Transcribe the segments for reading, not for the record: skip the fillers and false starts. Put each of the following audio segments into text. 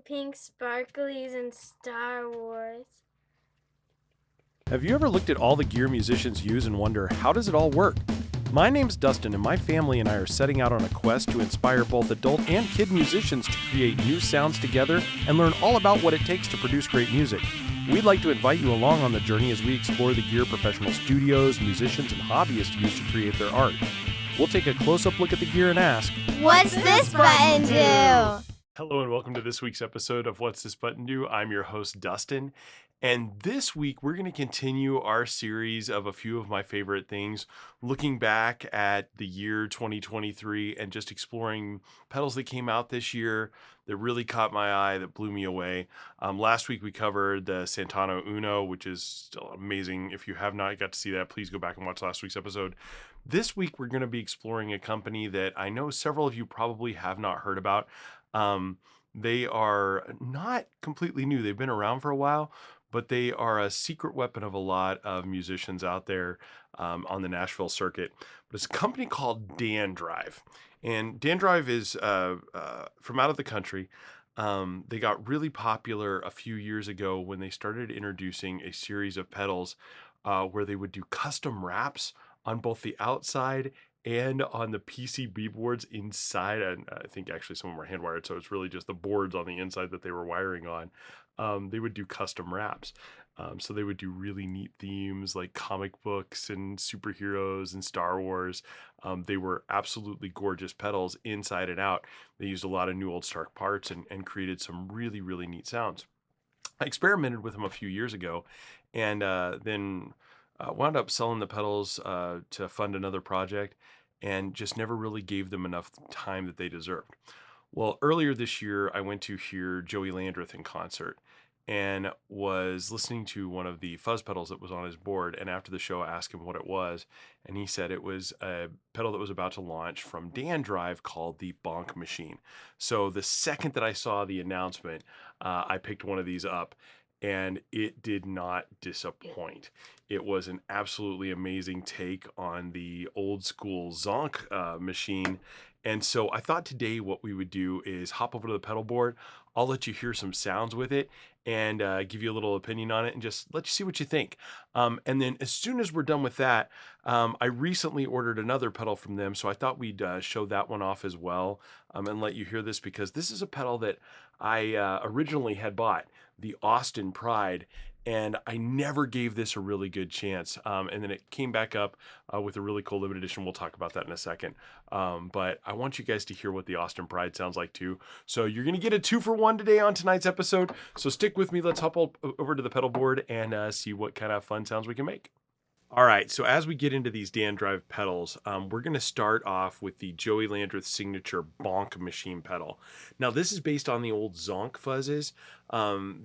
pink sparklies in Star Wars. Have you ever looked at all the gear musicians use and wonder, how does it all work? My name's Dustin, and my family and I are setting out on a quest to inspire both adult and kid musicians to create new sounds together and learn all about what it takes to produce great music. We'd like to invite you along on the journey as we explore the gear professional studios, musicians, and hobbyists use to create their art. We'll take a close-up look at the gear and ask, what's this button do? Hello and welcome to this week's episode of What's This Button Do? I'm your host, Dustin. And this week, we're going to continue our series of a few of my favorite things, looking back at the year 2023 and just exploring pedals that came out this year that really caught my eye, that blew me away. Last week, we covered the Santano Uno, which is still amazing. If you have not got to see that, please go back and watch last week's episode. This week, we're going to be exploring a company that I know several of you probably have not heard about. They are not completely new. They've been around for a while, but they are a secret weapon of a lot of musicians out there on the Nashville circuit. But it's a company called DanDrive. And DanDrive is from out of the country. They got really popular a few years ago when they started introducing a series of pedals where they would do custom wraps on both the outside and on the PCB boards inside. And I think actually some of them were hand wired, so it's really just the boards on the inside that they were wiring on. They would do custom wraps. So they would do really neat themes like comic books and superheroes and Star Wars. They were absolutely gorgeous pedals inside and out. They used a lot of new old Stark parts and created some really, really neat sounds. I experimented with them a few years ago and then wound up selling the pedals to fund another project and just never really gave them enough time that they deserved. Well, earlier this year, I went to hear Joey Landreth in concert and was listening to one of the fuzz pedals that was on his board. And after the show, I asked him what it was. And he said it was a pedal that was about to launch from DanDrive called the Bonk Machine. So the second that I saw the announcement, I picked one of these up. And it did not disappoint. It was an absolutely amazing take on the old school Zonk machine. And so I thought today what we would do is hop over to the pedal board. I'll let you hear some sounds with it and give you a little opinion on it and just let you see what you think. And then as soon as we're done with that, I recently ordered another pedal from them. So I thought we'd show that one off as well and let you hear this because this is a pedal that I originally had bought, the Austin Pride, and I never gave this a really good chance. And then it came back up with a really cool limited edition. We'll talk about that in a second. But I want you guys to hear what the Austin Pride sounds like too. So you're going to get a 2-for-1 today on tonight's episode. So stick with me. Let's hop over to the pedal board and see what kind of fun sounds we can make. All right, so as we get into these DanDrive pedals, we're going to start off with the Joey Landreth signature Bonk Machine pedal. Now, this is based on the old Zonk fuzzes.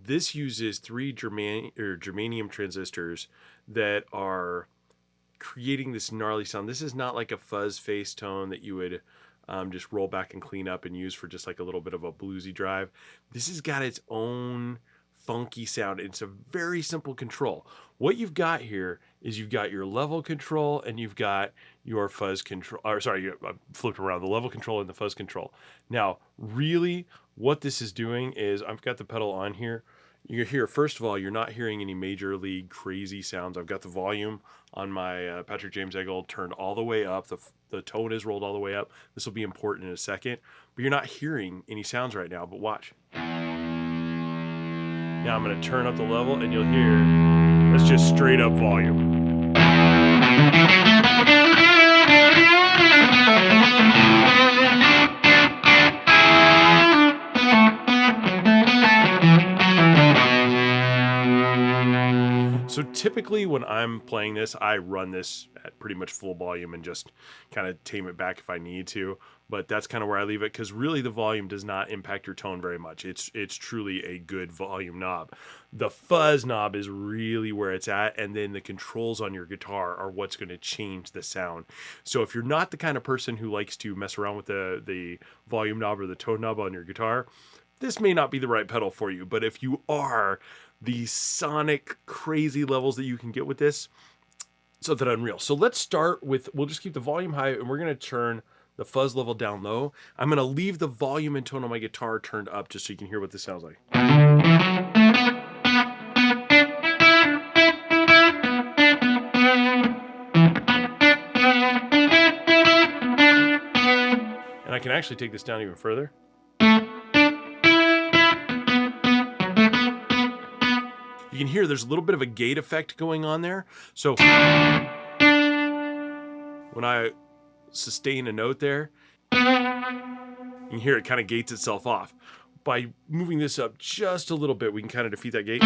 This uses 3 germanium transistors that are creating this gnarly sound. This is not like a fuzz face tone that you would just roll back and clean up and use for just like a little bit of a bluesy drive. This has got its own funky sound. It's a very simple control. What you've got here is you've got your level control and you've got your fuzz control, I flipped around, the level control and the fuzz control. Now, really what this is doing is I've got the pedal on here. You hear, first of all, you're not hearing any major league crazy sounds. I've got the volume on my Patrick James Eggle turned all the way up. The tone is rolled all the way up. This will be important in a second, but you're not hearing any sounds right now, but watch. Now I'm going to turn up the level and you'll hear, that's just straight up volume. So typically when I'm playing this, I run this at pretty much full volume and just kind of tame it back if I need to. But that's kind of where I leave it because really the volume does not impact your tone very much. It's truly a good volume knob. The fuzz knob is really where it's at, and then the controls on your guitar are what's going to change the sound. So if you're not the kind of person who likes to mess around with the volume knob or the tone knob on your guitar, this may not be the right pedal for you. But if you are, the sonic crazy levels that you can get with this, something unreal. So let's start with, we'll just keep the volume high and we're going to turn the fuzz level down low. I'm going to leave the volume and tone on my guitar turned up just so you can hear what this sounds like. And I can actually take this down even further. You can hear there's a little bit of a gate effect going on there. So when I sustain a note there, you can hear it kind of gates itself off. By moving this up just a little bit, we can kind of defeat that gate.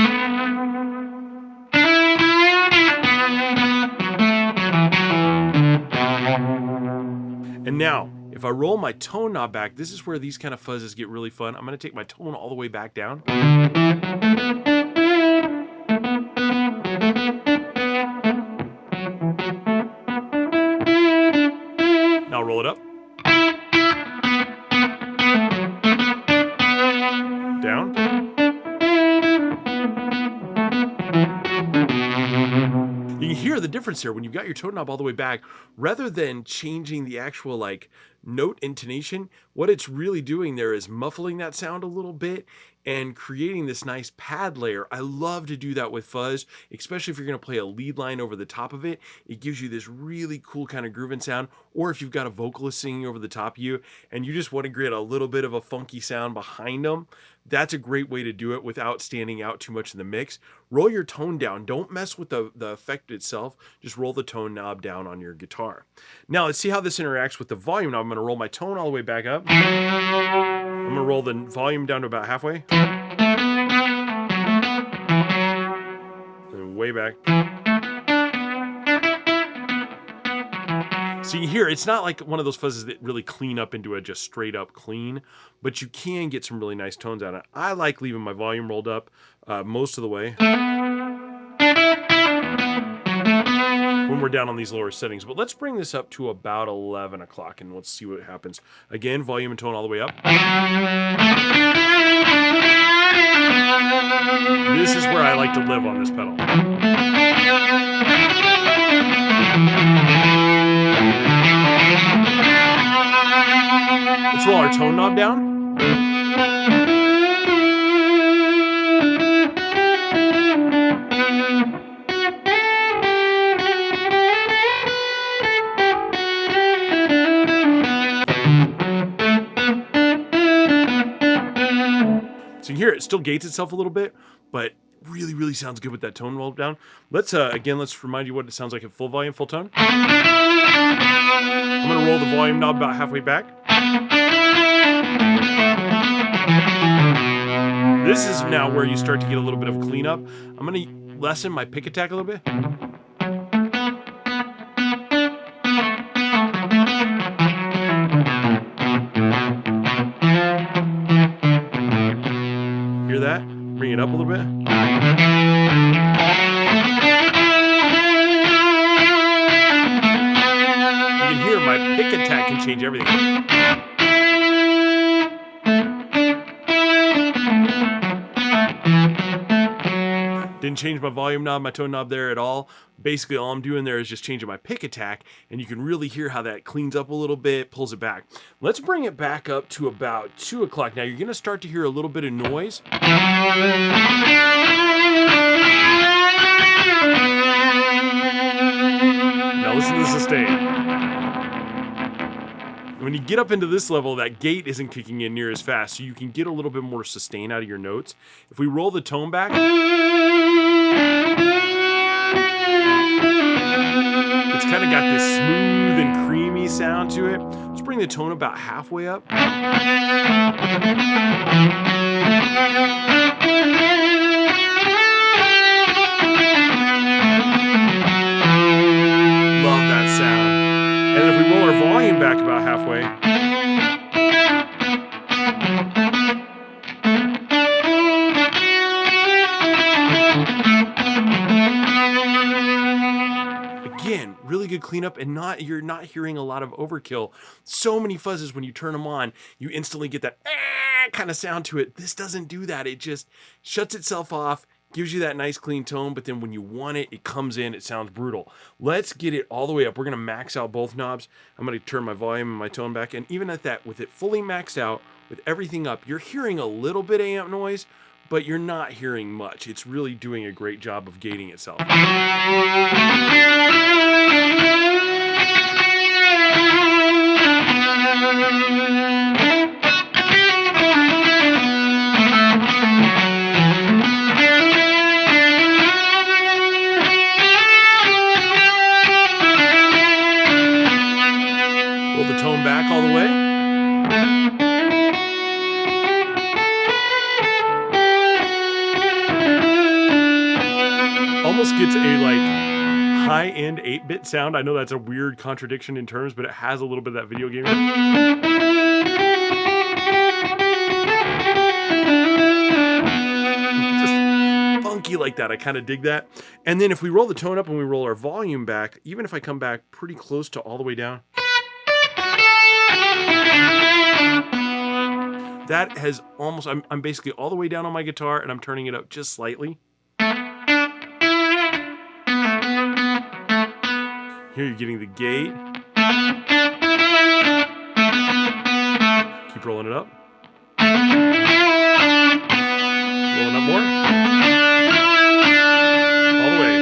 And now, if I roll my tone knob back, this is where these kind of fuzzes get really fun. I'm going to take my tone all the way back down. Now roll it up. Down. You can hear the difference here when you've got your tone knob all the way back. Rather than changing the actual like note intonation, what it's really doing there is muffling that sound a little bit and creating this nice pad layer. I love to do that with fuzz, especially if you're going to play a lead line over the top of it. It gives you this really cool kind of grooving sound. Or if you've got a vocalist singing over the top of you and you just want to create a little bit of a funky sound behind them, that's a great way to do it without standing out too much in the mix. Roll your tone down. Don't mess with the effect itself. Just roll the tone knob down on your guitar. Now let's see how this interacts with the volume knob. I'm going to roll my tone all the way back up. I'm going to roll the volume down to about halfway. And way back. So you can hear, it's not like one of those fuzzes that really clean up into a just straight up clean, but you can get some really nice tones out of it. I like leaving my volume rolled up most of the way when we're down on these lower settings. But let's bring this up to about 11 o'clock and let's see what happens. Again, volume and tone all the way up. This is where I like to live on this pedal. Let's roll our tone knob down. So you can hear it still gates itself a little bit, but really sounds good with that tone rolled down. Let's remind you what it sounds like at full volume, full tone. I'm going to roll the volume knob about halfway back. This is now where you start to get a little bit of cleanup. I'm going to lessen my pick attack a little bit. Hear that? Bring it up a little bit. You can hear my pick attack can change everything. Didn't change my volume knob, my tone knob there at all. Basically, all I'm doing there is just changing my pick attack, and you can really hear how that cleans up a little bit, pulls it back. Let's bring it back up to about 2 o'clock. Now, you're going to start to hear a little bit of noise. Now, listen to the sustain. When you get up into this level, that gate isn't kicking in near as fast, so you can get a little bit more sustain out of your notes. If we roll the tone back, it's kind of got this smooth and creamy sound to it. Let's bring the tone about halfway up. Love that sound. And then if we roll our volume back about halfway, again, really good cleanup, and you're not hearing a lot of overkill. So many fuzzes, when you turn them on, you instantly get that kind of sound to it. This doesn't do that. It just shuts itself off, gives you that nice clean tone, but then when you want it, it comes in, it sounds brutal. Let's get it all the way up. We're gonna max out both knobs. I'm gonna turn my volume and my tone back, and even at that, with it fully maxed out, with everything up, you're hearing a little bit of amp noise, but you're not hearing much. It's really doing a great job of gating itself. Roll the tone back all the way. Almost gets a like high-end 8-bit sound. I know that's a weird contradiction in terms, but it has a little bit of that video game. Just funky like that. I kind of dig that. And then if we roll the tone up and we roll our volume back, even if I come back pretty close to all the way down, that has almost, I'm basically all the way down on my guitar and I'm turning it up just slightly. Here you're getting the gate. Keep rolling it up. Rolling up more. All the way.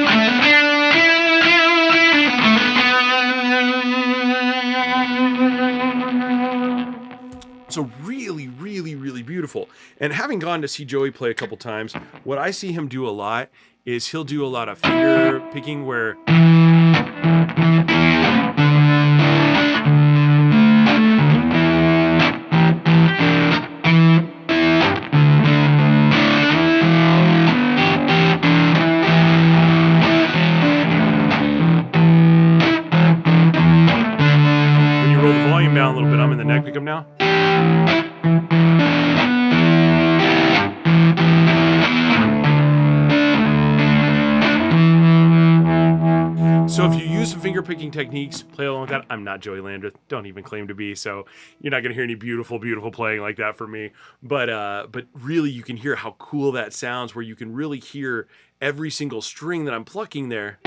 So really, really, really beautiful. And having gone to see Joey play a couple times, what I see him do a lot is he'll do a lot of finger picking where when you roll the volume down a little bit, I'm in the neck pickup now. So if you use some finger picking techniques, play along with that. I'm not Joey Landreth, don't even claim to be, so you're not gonna hear any beautiful, beautiful playing like that from me. But really you can hear how cool that sounds, where you can really hear every single string that I'm plucking there.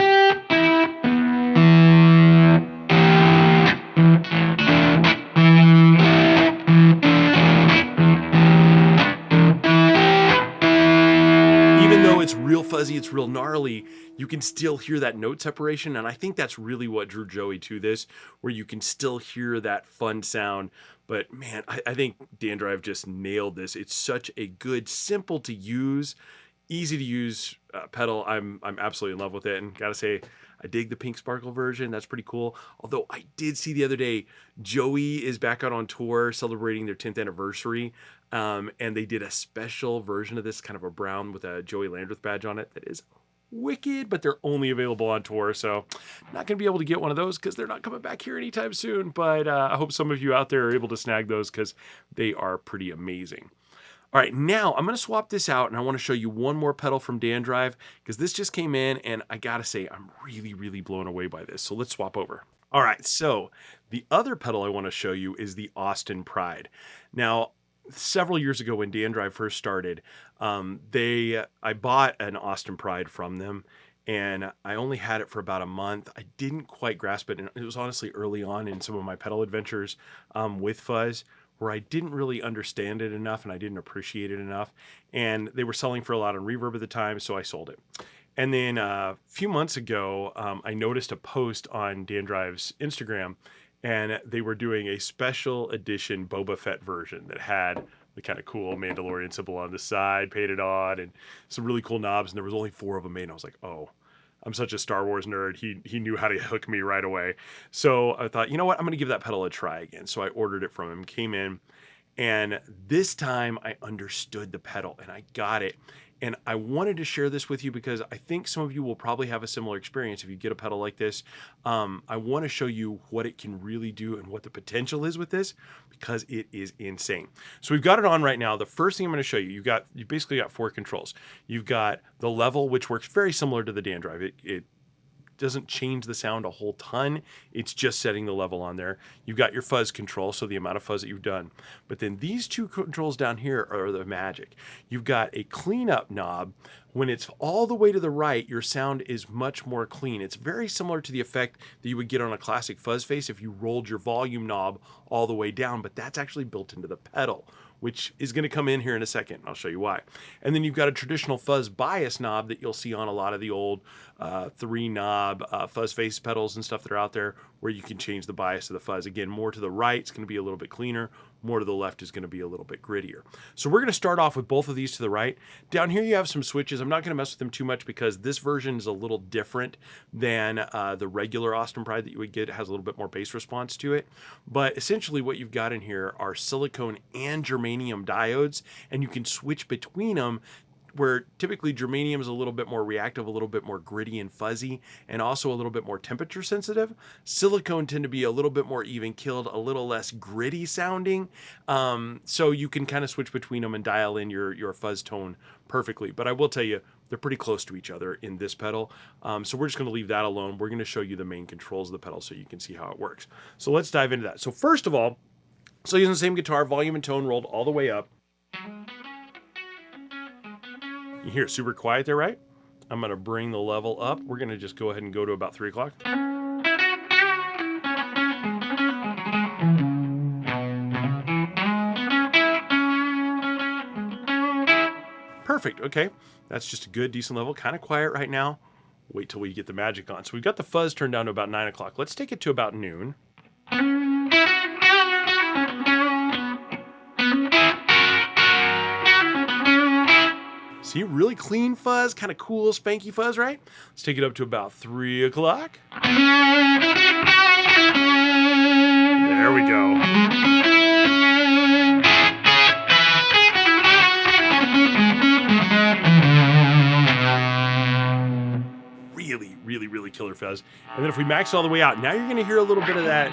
Even though it's real fuzzy, it's real gnarly, you can still hear that note separation, and I think that's really what drew Joey to this, where you can still hear that fun sound. But man, I think DanDrive just nailed this. It's such a good, simple to use, easy to use pedal. I'm absolutely in love with it, and gotta say, I dig the pink sparkle version. That's pretty cool. Although I did see the other day, Joey is back out on tour celebrating their 10th anniversary. And they did a special version of this, kind of a brown with a Joey Landreth badge on it, that is wicked, but they're only available on tour. So not going to be able to get one of those because they're not coming back here anytime soon. But I hope some of you out there are able to snag those because they are pretty amazing. All right, now I'm going to swap this out, and I want to show you one more pedal from DanDrive because this just came in, and I got to say, I'm really, really blown away by this. So let's swap over. All right, so the other pedal I want to show you is the Austin Pride. Now, several years ago when DanDrive first started, I bought an Austin Pride from them, and I only had it for about a month. I didn't quite grasp it, and it was honestly early on in some of my pedal adventures with Fuzz, where I didn't really understand it enough and I didn't appreciate it enough. And they were selling for a lot on Reverb at the time, so I sold it. And then a few months ago, I noticed a post on DanDrive's Instagram, and they were doing a special edition Boba Fett version that had the kind of cool Mandalorian symbol on the side painted on and some really cool knobs. And there was only 4 of them made. And I was like, oh, I'm such a Star Wars nerd. He knew how to hook me right away. So I thought, you know what? I'm going to give that pedal a try again. So I ordered it from him, came in, and this time I understood the pedal and I got it. And I wanted to share this with you because I think some of you will probably have a similar experience if you get a pedal like this. I want to show you what it can really do and what the potential is with this because it is insane. So we've got it on right now. The first thing I'm going to show you, you basically got 4 controls. You've got the level, which works very similar to the DanDrive. It doesn't change the sound a whole ton. It's just setting the level on there. You've got your fuzz control, so the amount of fuzz that you've done. But then these two controls down here are the magic. You've got a cleanup knob. When it's all the way to the right, your sound is much more clean. It's very similar to the effect that you would get on a classic fuzz face if you rolled your volume knob all the way down, but that's actually built into the pedal, which is going to come in here in a second. I'll show you why. And then you've got a traditional fuzz bias knob that you'll see on a lot of the old 3-knob fuzz face pedals and stuff that are out there, where you can change the bias of the fuzz. Again, more to the right, it's going to be a little bit cleaner. More to the left is going to be a little bit grittier. So we're going to start off with both of these to the right. Down here you have some switches. I'm not going to mess with them too much because this version is a little different than the regular Austin Pride that you would get. It has a little bit more bass response to it. But essentially what you've got in here are silicone and germanium diodes, and you can switch between them, where typically germanium is a little bit more reactive, a little bit more gritty and fuzzy, and also a little bit more temperature sensitive. Silicone tend to be a little bit more even killed, a little less gritty sounding. So you can kind of switch between them and dial in your fuzz tone perfectly. But I will tell you, they're pretty close to each other in this pedal. So we're just going to leave that alone. We're going to show you the main controls of the pedal so you can see how it works. So let's dive into that. So first of all, still using the same guitar, volume and tone rolled all the way up. You hear it super quiet there, right? I'm going to bring the level up. We're going to just go ahead and go to about 3 o'clock. Perfect. Okay. That's just a good, decent level. Kind of quiet right now. Wait till we get the magic on. So we've got the fuzz turned down to about 9 o'clock. Let's take it to about noon. See, really clean fuzz, kind of cool, spanky fuzz, right? Let's take it up to about 3 o'clock. There we go. Really, really, really killer fuzz. And then if we max it all the way out, now you're going to hear a little bit of that.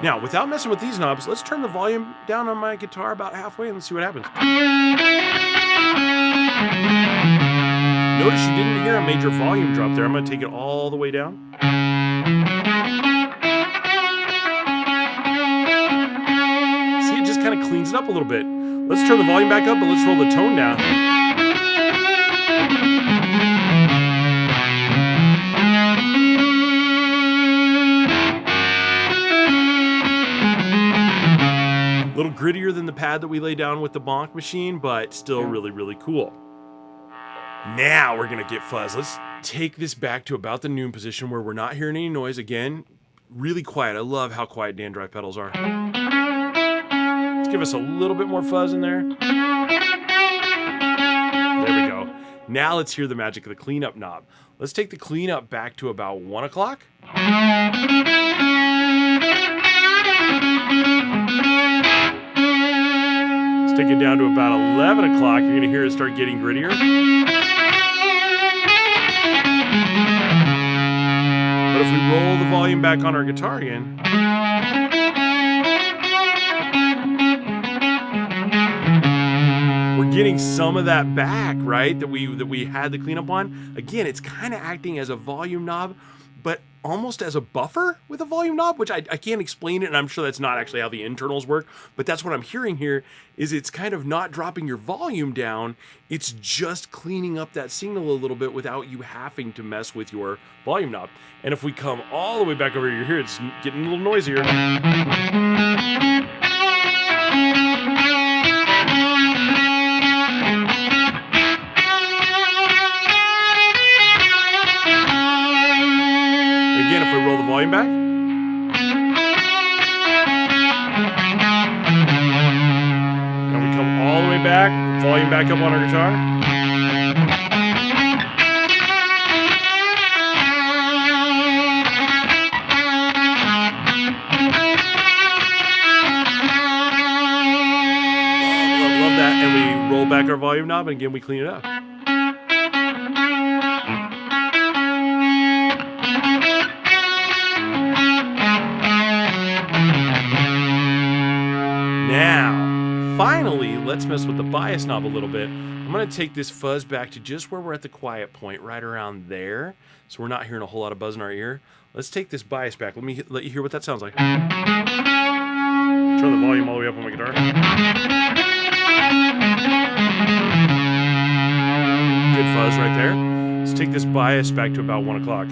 Now, without messing with these knobs, let's turn the volume down on my guitar about halfway and let's see what happens. Notice you didn't hear a major volume drop there. I'm going to take it all the way down. See, it just kind of cleans it up a little bit. Let's turn the volume back up, but let's roll the tone down. A little grittier than the pad that we laid down with the Bonk Machine, but still really, really cool. Now we're going to get fuzz. Let's take this back to about the noon position where we're not hearing any noise. Again, really quiet. I love how quiet DanDrive pedals are. Let's give us a little bit more fuzz in there. There we go. Now let's hear the magic of the cleanup knob. Let's take the cleanup back to about 1 o'clock. Take it down to about 11 o'clock. You're going to hear it start getting grittier. But if we roll the volume back on our guitar again, we're getting some of that back, right? That we had the cleanup on. Again, it's kind of acting as a volume knob, but almost as a buffer with a volume knob, which I can't explain it, and I'm sure that's not actually how the internals work, but that's what I'm hearing here, is it's kind of not dropping your volume down, it's just cleaning up that signal a little bit without you having to mess with your volume knob. And if we come all the way back over here, it's getting a little noisier. Again, if we roll the volume back. And we come all the way back, volume back up on our guitar. Love that. And we roll back our volume knob, and again, we clean it up. let's mess with the bias knob a little bit. I'm going to take this fuzz back to just where we're at the quiet point, right around there. So we're not hearing a whole lot of buzz in our ear. Let's take this bias back. Let you hear what that sounds like. Turn the volume all the way up on my guitar. Good fuzz right there. Let's take this bias back to about 1 o'clock.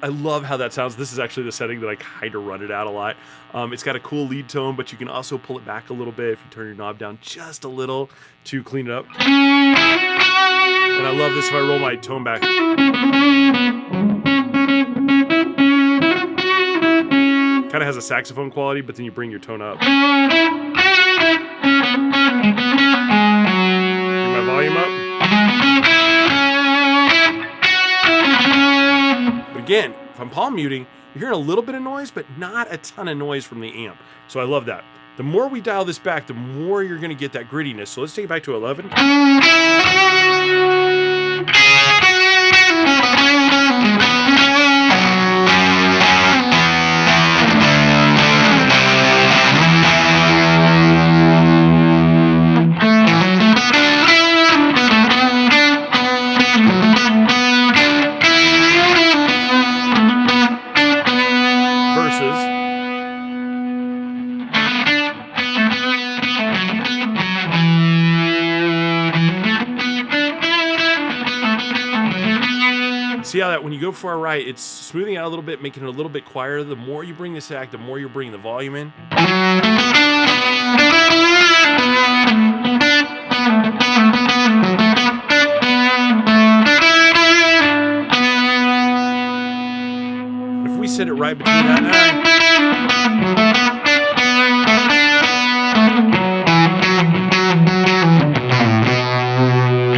I love how that sounds. This is actually the setting that I kind of run it at a lot. It's got a cool lead tone, but you can also pull it back a little bit if you turn your knob down just a little to clean it up. And I love this if I roll my tone back. Kind of has a saxophone quality, but then you bring your tone up. Bring my volume up. Again, if I'm palm muting, you're hearing a little bit of noise, but not a ton of noise from the amp. So I love that. The more we dial this back, the more you're going to get that grittiness. So let's take it back to 11. See how that when you go far right, it's smoothing out a little bit, making it a little bit quieter. The more you bring this back, the more you're bringing the volume in. If we set it right between that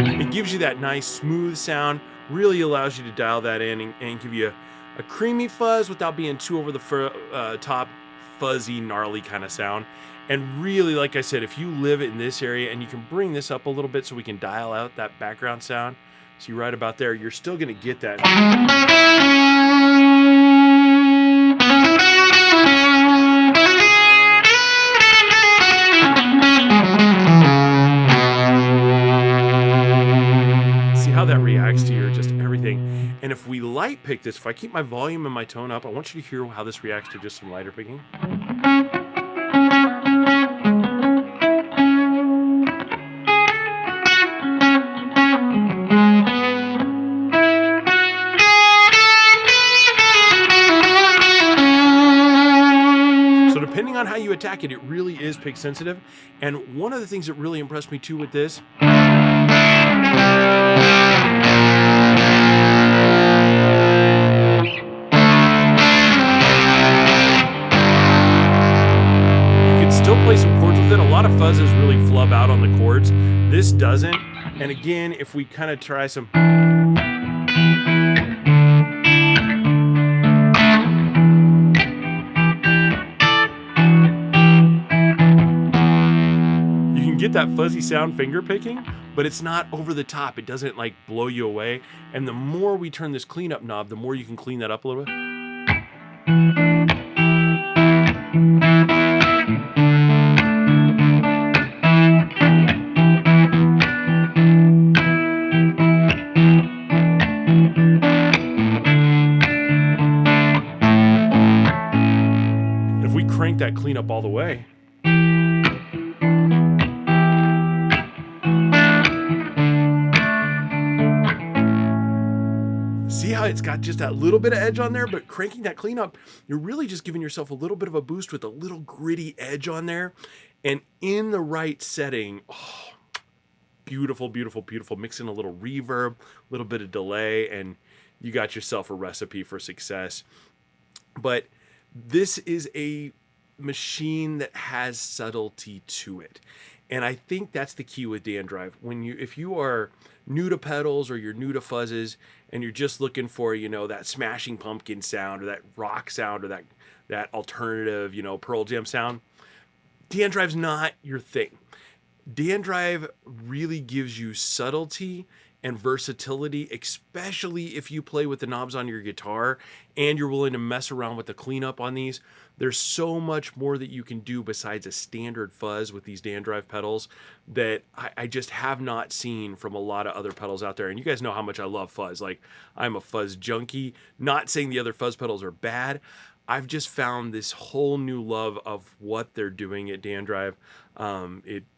nine, it gives you that nice smooth sound. Really allows you to dial that in and give you a creamy fuzz without being too over the top, fuzzy, gnarly kind of sound. And really, like I said, if you live in this area and you can bring this up a little bit so we can dial out that background sound, see right about there, you're still going to get that. How that reacts to your just everything. And if we light pick this, if I keep my volume and my tone up, I want you to hear how this reacts to just some lighter picking. So depending on how you attack it, it really is pick sensitive. And one of the things that really impressed me too with this, play some chords with it. A lot of fuzzes really flub out on the chords. This doesn't. And again, if we kind of try some, you can get that fuzzy sound finger picking, but it's not over the top. It doesn't like blow you away. And the more we turn this cleanup knob, the more you can clean that up a little bit. Crank that cleanup all the way. See how it's got just that little bit of edge on there, but cranking that cleanup, you're really just giving yourself a little bit of a boost with a little gritty edge on there. And in the right setting, oh, beautiful, beautiful, beautiful. Mix in a little reverb, a little bit of delay, and you got yourself a recipe for success. But this is a machine that has subtlety to it. And I think that's the key with DanDrive. If you are new to pedals or you're new to fuzzes and you're just looking for, that Smashing Pumpkin sound or that rock sound or that alternative, Pearl Jam sound, DanDrive's not your thing. DanDrive really gives you subtlety and versatility, especially if you play with the knobs on your guitar and you're willing to mess around with the cleanup on these. There's so much more that you can do besides a standard fuzz with these DanDrive pedals that I just have not seen from a lot of other pedals out there. And you guys know how much I love fuzz. Like, I'm a fuzz junkie. Not saying the other fuzz pedals are bad. I've just found this whole new love of what they're doing at DanDrive.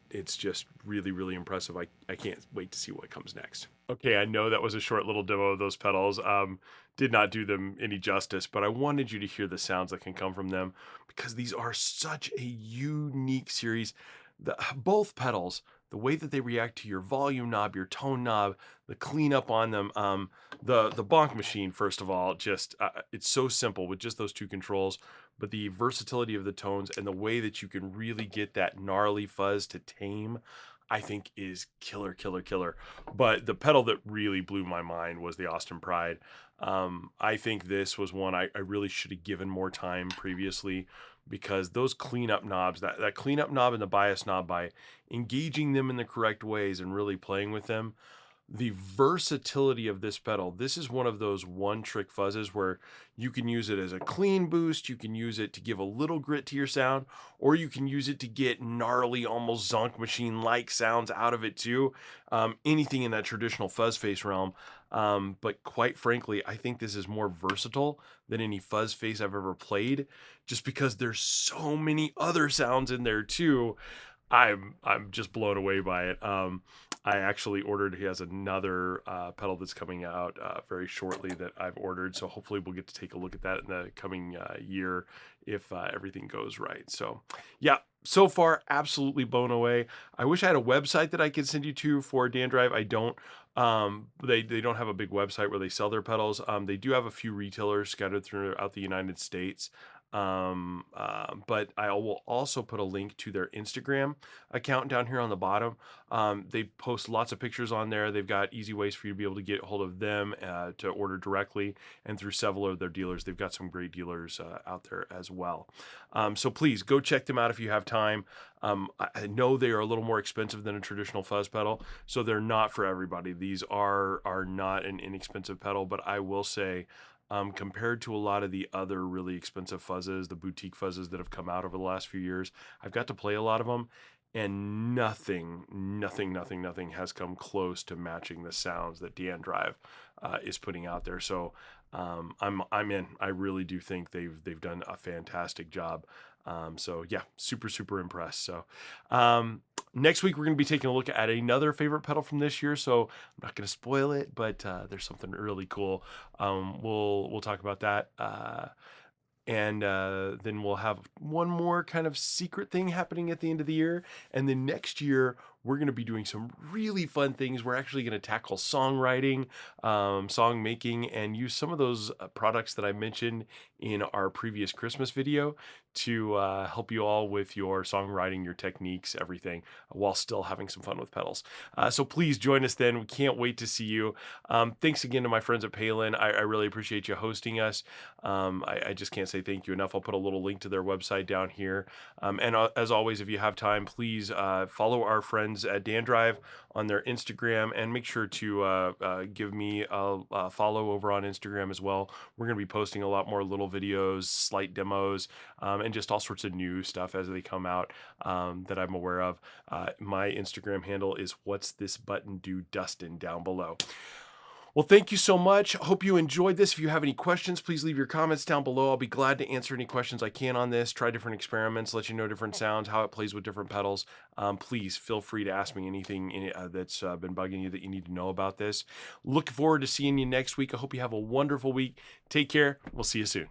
It's just really, really impressive. I can't wait to see what comes next. Okay, I know that was a short little demo of those pedals. Did not do them any justice, but I wanted you to hear the sounds that can come from them because these are such a unique series. Both pedals, the way that they react to your volume knob, your tone knob, the cleanup on them, the Bonk Machine, first of all, just it's so simple with just those two controls, but the versatility of the tones and the way that you can really get that gnarly fuzz to tame, I think is killer, killer, killer. But the pedal that really blew my mind was the Austin Pride. I think this was one I really should have given more time previously, because those cleanup knobs, that cleanup knob and the bias knob, by engaging them in the correct ways and really playing with them, the versatility of this pedal, this is one of those one-trick fuzzes where you can use it as a clean boost, you can use it to give a little grit to your sound, or you can use it to get gnarly, almost Bonk Machine-like sounds out of it too. Anything in that traditional fuzz face realm. But quite frankly, I think this is more versatile than any fuzz face I've ever played, just because there's so many other sounds in there too. I'm just blown away by it. I actually ordered, he has another pedal that's coming out very shortly that I've ordered. So hopefully we'll get to take a look at that in the coming year if everything goes right. So yeah, so far, absolutely blown away. I wish I had a website that I could send you to for DanDrive. I don't. They don't have a big website where they sell their pedals. They do have a few retailers scattered throughout the United States. But I will also put a link to their Instagram account down here on the bottom. They post lots of pictures on there. They've got easy ways for you to be able to get a hold of them to order directly, and through several of their dealers. They've got some great dealers out there as well. So please go check them out if you have time. I know they are a little more expensive than a traditional fuzz pedal, so they're not for everybody. These are not an inexpensive pedal, but I will say, compared to a lot of the other really expensive fuzzes, the boutique fuzzes that have come out over the last few years, I've got to play a lot of them, and nothing has come close to matching the sounds that DanDrive is putting out there. So I'm in. I really do think they've done a fantastic job. So yeah, super impressed. So next week we're going to be taking a look at another favorite pedal from this year. So I'm not going to spoil it, but there's something really cool. We'll talk about that. And then we'll have one more kind of secret thing happening at the end of the year. And then next year, we're going to be doing some really fun things. We're actually going to tackle songwriting, song making, and use some of those products that I mentioned in our previous Christmas video to help you all with your songwriting, your techniques, everything, while still having some fun with pedals. So please join us then. We can't wait to see you. Thanks again to my friends at Palen. I really appreciate you hosting us. I just can't say thank you enough. I'll put a little link to their website down here. And as always, if you have time, please follow our friends at DanDrive on their Instagram, and make sure to give me a follow over on Instagram as well. We're going to be posting a lot more little videos, slight demos, and just all sorts of new stuff as they come out that I'm aware of. My Instagram handle is What's This Button Do Dustin down below. Well, thank you so much. Hope you enjoyed this. If you have any questions, please leave your comments down below. I'll be glad to answer any questions I can on this, try different experiments, let you know different sounds, how it plays with different pedals. Please feel free to ask me anything that's been bugging you that you need to know about this. Look forward to seeing you next week. I hope you have a wonderful week. Take care. We'll see you soon.